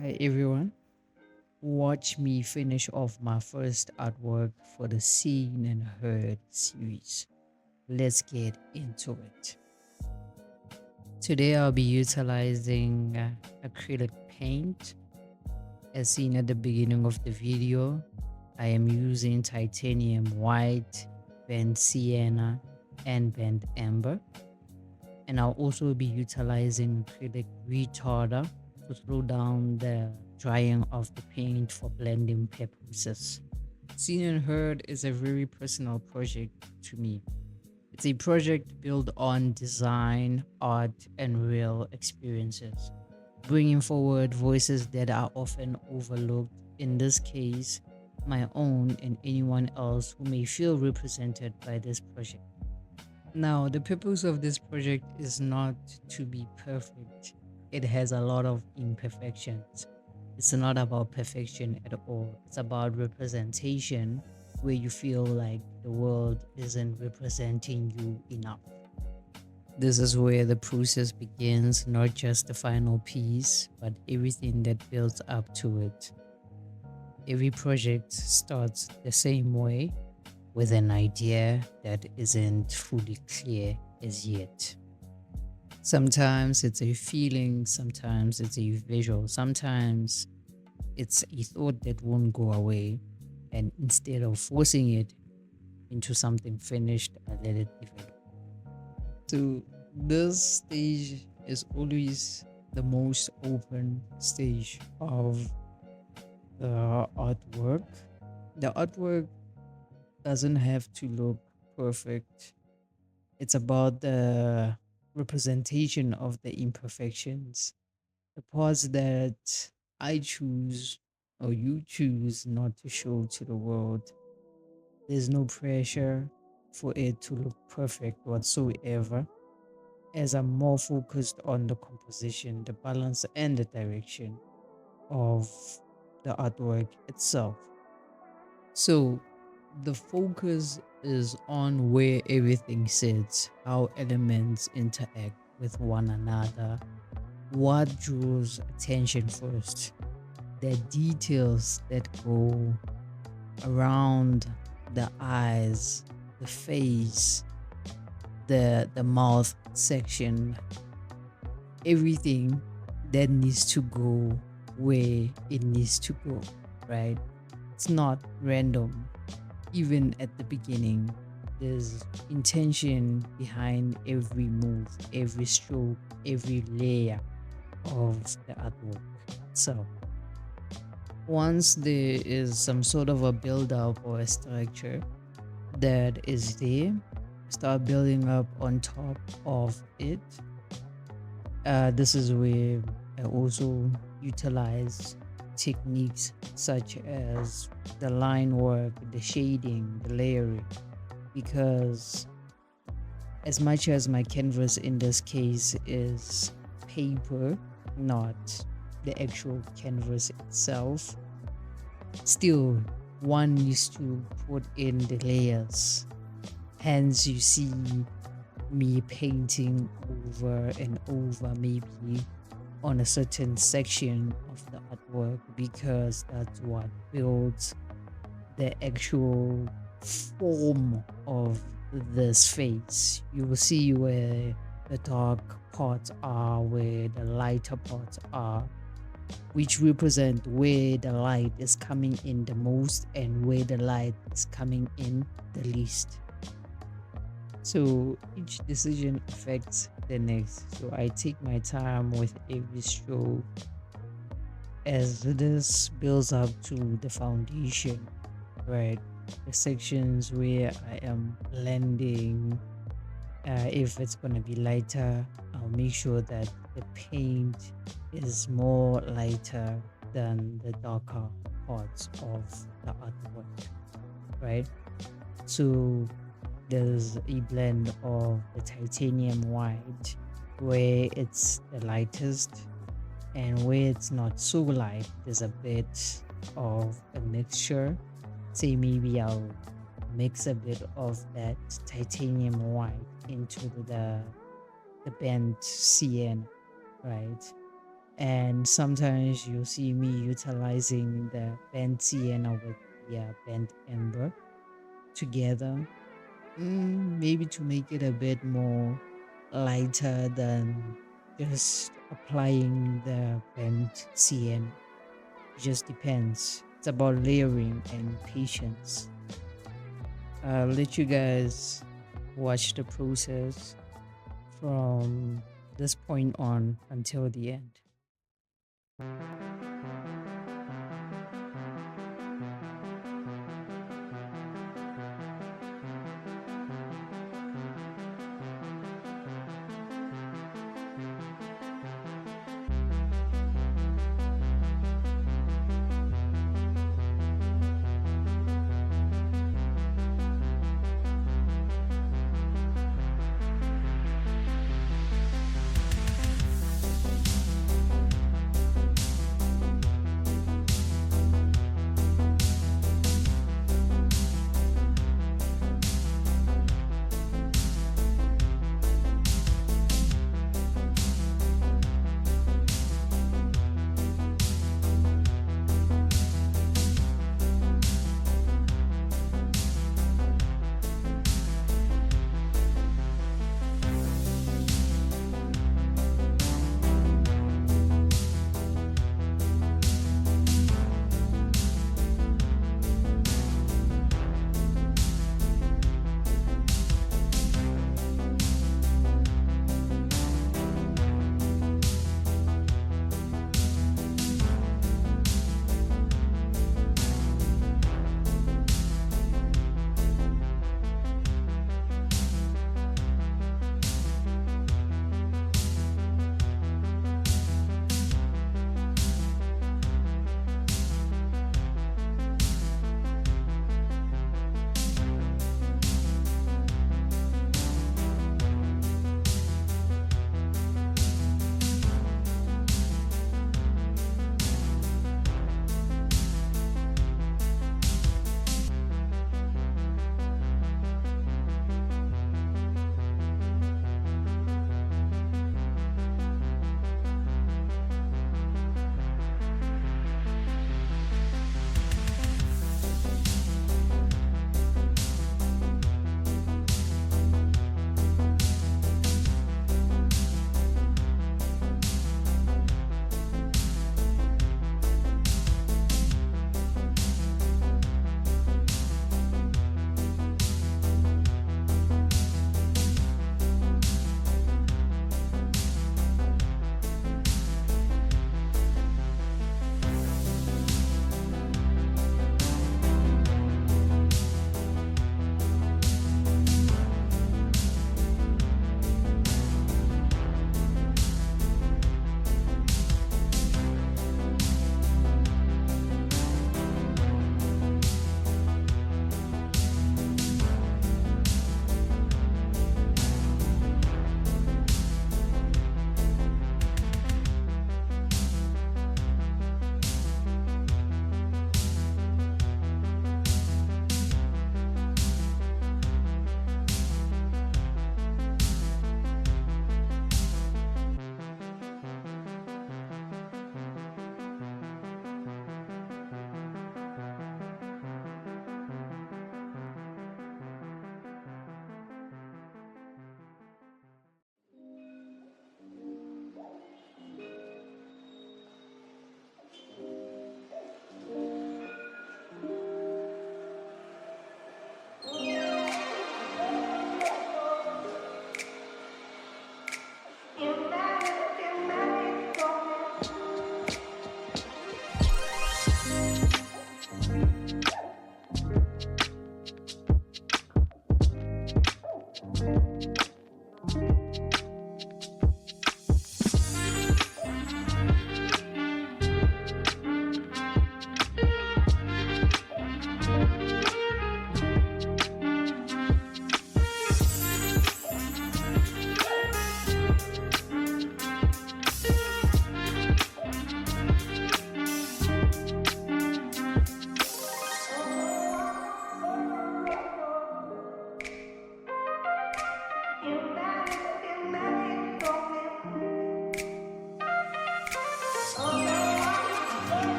Hi everyone, watch me finish off my first artwork for the Seen and Heard series. Let's get into it. Today I'll be utilizing acrylic paint. As seen at the beginning of the video, I am using titanium white, bent sienna, and bent amber. And I'll also be utilizing acrylic retarder to slow down the drying of the paint for blending purposes. Seen and Heard is a very personal project to me. It's a project built on design, art, and real experiences, bringing forward voices that are often overlooked, in this case, my own and anyone else who may feel represented by this project. Now, the purpose of this project is not to be perfect. It has a lot of imperfections. It's not about perfection at all. It's about representation where you feel like the world isn't representing you enough. This is where the process begins, not just the final piece, but everything that builds up to it. Every project starts the same way, with an idea that isn't fully clear as yet. Sometimes it's a feeling, sometimes it's a visual, sometimes it's a thought that won't go away, and instead of forcing it into something finished, I let it develop. So this stage is always the most open stage of the artwork. The artwork doesn't have to look perfect. It's about the representation of the imperfections, the parts that I choose or you choose not to show to the world. There's no pressure for it to look perfect whatsoever, as I'm more focused on the composition, the balance, and the direction of the artwork itself. So the focus is on where everything sits, how elements interact with one another, what draws attention first, the details that go around the eyes, the face, the mouth section, everything that needs to go where it needs to go, right? It's not random. Even at the beginning, there's intention behind every move, every stroke, every layer of the artwork itself. Once there is some sort of a build up or a structure that is there, start building up on top of it. This is where I also utilize techniques such as the line work, the shading, the layering, because as much as my canvas in this case is paper, not the actual canvas itself, still one needs to put in the layers. Hence, you see me painting over and over, maybe on a certain section of the artwork, because that's what builds the actual form of this face. You will see where the dark parts are, where the lighter parts are, which represent where the light is coming in the most and where the light is coming in the least. So each decision affects the next. So I take my time with every stroke as this builds up to the foundation, right? The sections where I am blending, if it's gonna be lighter, I'll make sure that the paint is more lighter than the darker parts of the artwork, right? So there's a blend of the titanium white where it's the lightest, and where it's not so light, there's a bit of a mixture. Say maybe I'll mix a bit of that titanium white into the bent sienna, right? And sometimes you'll see me utilizing the bent sienna with the bent ember together, maybe to make it a bit more lighter than just applying the bent sienna. It just depends. It's about layering and patience. I'll let you guys watch the process from this point on until the end.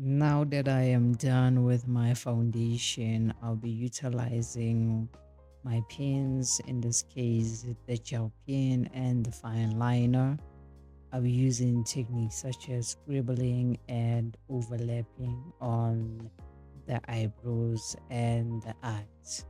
Now that I am done with my foundation, I'll be utilizing my pens, in this case, the gel pen and the fine liner. I'll be using techniques such as scribbling and overlapping on the eyebrows and the eyes.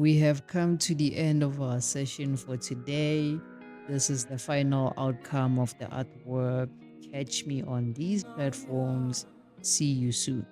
we have come to the end of our session for today. This is the final outcome of the artwork. Catch me on these platforms. See you soon.